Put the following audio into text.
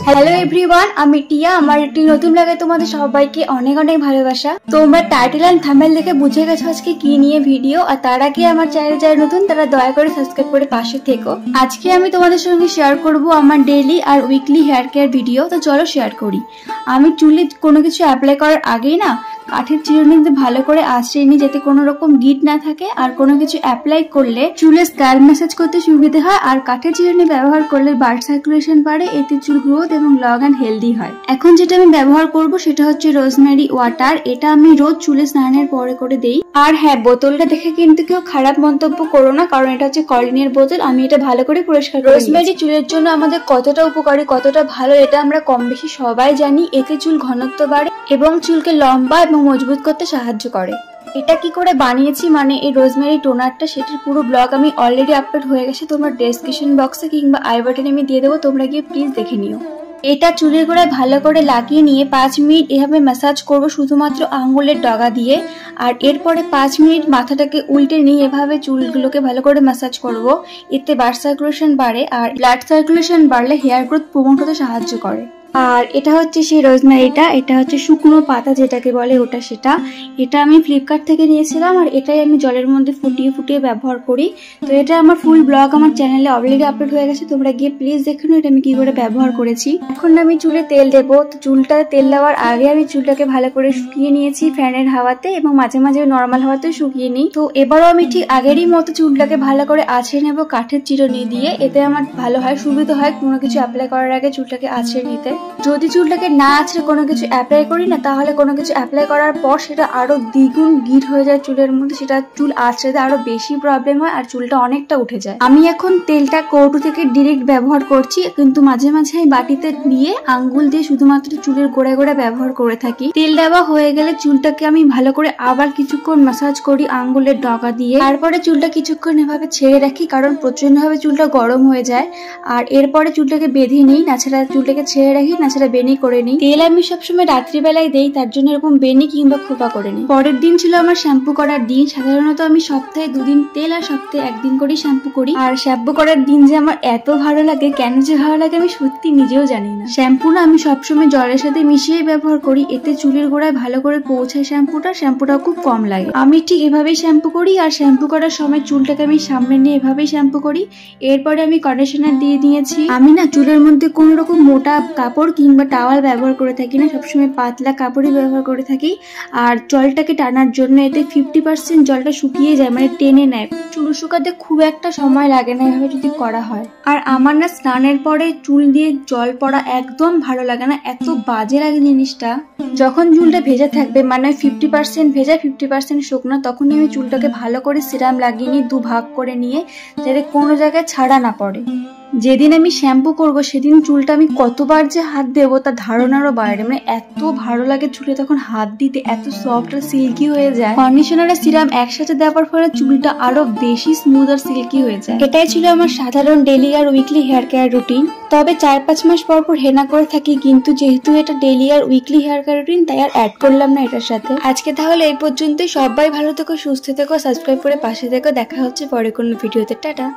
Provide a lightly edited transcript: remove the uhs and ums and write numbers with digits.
Hello everyone, আমি টিয়া। আমার একটি নতুন ব্লগে তোমাদের সবাইকে অনেক অনেক ভালোবাসা। তোমরা টাইটেল এন্ড থাম্বনেল দেখে বুঝে গেছো আজকে কি নিয়ে ভিডিও। আর তার আগে আমার চ্যানেলে যারা নতুন তারা দয়া করে সাবস্ক্রাইব করে পাশে থেকো। আজকে আমি তোমাদের সঙ্গে শেয়ার করব আমার ডেইলি আর উইকলি হেয়ার কেয়ার ভিডিও। তো চলো শেয়ার করি। আমি চুলে কোনো কিছু অ্যাপ্লাই করার আগেই না কাঠের চিরুনিতে ভালো করে আঁচড়ে নিই, যাতে কোনো রকম গিট না থাকে। আর কোনো কিছু অ্যাপ্লাই করলে চুলে স্ক্যাল্প ম্যাসাজ করতে সুবিধা হয়। আর কাঠের চিরুনি ব্যবহার করলে ব্লাড সার্কুলেশন বাড়ে, এতে চুল গ্রোথ এবং লং এন্ড হেলদি হয়। এখন যেটা আমি ব্যবহার করব সেটা হচ্ছে রোজমেরি ওয়াটার। এটা আমি রোজ চুলে স্নানের পরে করে দেই। আর হ্যাঁ, বোতলটা দেখে কিন্তু কেউ খারাপ মন্তব্য করো না, কারণ এটা হচ্ছে কলিনের বোতল। আমি এটা ভালো করে পরিষ্কার করি। রোজমেরি চুলের জন্য আমাদের কতটা উপকারী, কতটা ভালো এটা আমরা কম বেশি সবাই জানি। এতে চুল ঘনত্ব বাড়ে এবং চুলকে লম্বা এবং মজবুত করতে সাহায্য করে। এটা কি করে বানিয়েছি, মানে এই রোজমেরি টোনারটা, সেটার পুরো ব্লগ আমি অলরেডি আপলোড হয়ে গেছে। তোমরা ডেসক্রিপশন বক্সে কিংবা আই বাটনে আমি দিয়ে দেবো, তোমরা গিয়ে প্লিজ দেখে নিও। এটা চুলের গোড়ায় ভালো করে লাগিয়ে নিয়ে 5 মিনিট এভাবে ম্যাসাজ করবো, শুধুমাত্র আঙ্গুলের ডগা দিয়ে। আর এরপরে 5 মিনিট মাথাটাকে উল্টে নিয়ে এভাবে চুলগুলোকে ভালো করে ম্যাসাজ করব। এতে ব্লাড সার্কুলেশন বাড়ে, আর ব্লাড সার্কুলেশন বাড়লে হেয়ার গ্রোথ প্রমোট হতে সাহায্য করে। আর এটা হচ্ছে সেই রোজমেরিটা, এটা হচ্ছে শুকনো পাতা যেটাকে বলে ওটা সেটা। এটা আমি ফ্লিপকার্ট থেকে নিয়েছিলাম, আর এটাই আমি জলের মধ্যে ফুটিয়ে ফুটিয়ে ব্যবহার করি। তো এটা আমার ফুল ব্লগ আমার চ্যানেলে অলরেডি আপলোড হয়ে গেছে, তোমরা গিয়ে প্লিজ দেখে নাও এটা আমি কি করে ব্যবহার করেছি। এখন আমি চুলে তেল দেবো। তো চুলটা তেল দেওয়ার আগে আমি চুলটাকে ভালো করে শুকিয়ে নিয়েছি ফ্যানের হাওয়াতে, এবং মাঝে মাঝে নর্মাল হাওয়াতে শুকিয়ে নিই। তো এবারও আমি ঠিক আগেরই মতো চুলটাকে ভালো করে আঁচড়ে নেবো কাঠের চিরুনি দিয়ে। এতে আমার ভালো হয়, সুবিধা হয় কোনো কিছু অ্যাপ্লাই করার আগে চুলটাকে আঁচড়ে নিতে। যদি চুলটাকে না আঁচড়ে কোনো কিছু অ্যাপ্লাই করি না, তাহলে কোনো কিছু অ্যাপ্লাই করার পর সেটা আরো দ্বিগুণ গিট হয়ে যায় চুলের মধ্যে। সেটা চুল আঁচড়াতে আরো বেশি প্রবলেম হয়, আর চুলটা অনেকটা উঠে যায়। আমি এখন তেলটা কৌটো থেকে ডিরেক্ট ব্যবহার করছি, কিন্তু মাঝে মাঝে আমি বাটিতে নিয়ে আঙ্গুল দিয়ে শুধুমাত্র চুলের গোড়ায় গোড়ায় ব্যবহার করে থাকি। তেল দেওয়া হয়ে গেলে চুলটাকে আমি ভালো করে আবার কিছুক্ষণ ম্যাসাজ করি আঙ্গুলের ডগা দিয়ে। তারপরে চুলটা কিছুক্ষণ এভাবে ছেড়ে রাখি, কারণ প্রচন্ড ভাবে চুলটা গরম হয়ে যায়। আর এরপরে চুলটাকে বেঁধে নিই, নাছাড়া চুলটাকে ছেড়ে রাখি, নাছাড়া বেনি করে নিই। তেল আমি সবসময় রাত্রিবেলায় দেই, তার জন্য এরকম বেনি কিংবা খোপা করে নিই। পরের দিন ছিল আমার শ্যাম্পু করার দিন। সাধারণত আমি সপ্তাহে 2 দিন তেল আর সপ্তাহে 1 দিন করেই শ্যাম্পু করি। আর শ্যাম্পু করার দিন যে আমার এত ভালো লাগে, কেন যে ভালো লাগে আমি সত্যি নিজেও জানি না। শ্যাম্পু না আমি সবসময় জলের সাথে মিশিয়ে ব্যবহার করি, এতে চুলের গোড়ায় ভালো করে পৌঁছায় শ্যাম্পুটা খুব কম লাগে। আমি ঠিক এভাবেই শ্যাম্পু করি, আর শ্যাম্পু করার সময় চুলটাকে আমি সামনে নিয়ে এভাবেই শ্যাম্পু করি। এরপরে আমি কন্ডিশনার দিয়ে দিয়েছি। আমি না চুলের মধ্যে কোন রকম মোটা কাপড় কিংবা টাওয়াল ব্যবহার করে থাকি না, সবসময় পাতলা কাপড়ই ব্যবহার করে থাকি। আর জলটাকে টানার জন্য এতে 50% জলটা শুকিয়ে যায়, মানে টেনে নেয়। চুল শুকাতে খুব একটা সময় লাগে না এভাবে যদি করা হয়। আর আমার না স্নানের পরে চুল দিয়ে জল পড়া একদম ভালো লাগে না, এত বাজে লাগে জিনিসটা। যখন চুলটা ভেজা থাকবে, মানে 50% ভেজা 50% শুকনো, তখন আমি চুলটাকে ভালো করে সিরাম লাগিয়ে নিই 2 ভাগ করে নিয়ে, যাতে কোনো জায়গায় ছাড়া না পড়ে। যেদিন আমি শ্যাম্পু করব সেদিন চুলটা আমি কতবার যে হাত দেবো তার ধারণারও বাইরে, মানে এত ভালো লাগে চুলে তখন হাত দিতে, এত সফট আর সিল্কি হয়ে যায়। কন্ডিশনার আর সিরাম একসাথে দেওয়ার ফলে চুলটা আরো বেশি স্মুথ আর সিল্কি হয়ে যায়। এটাই ছিল আমার সাধারণ ডেইলি আর উইকলি হেয়ার কেয়ার রুটিন। তবে 4-5 মাস পর পর হেনা করে থাকি, কিন্তু যেহেতু এটা ডেইলি আর উইকলি হেয়ার কেয়ার রুটিন, তাই আর অ্যাড করলাম না এটার সাথে। আজকে তাহলে এই পর্যন্তই। সবাই ভালো থেকো, সুস্থ থেকো, সাবস্ক্রাইব করে পাশে থেকো। দেখা হচ্ছে পরে কোনো ভিডিওতে। টাটা।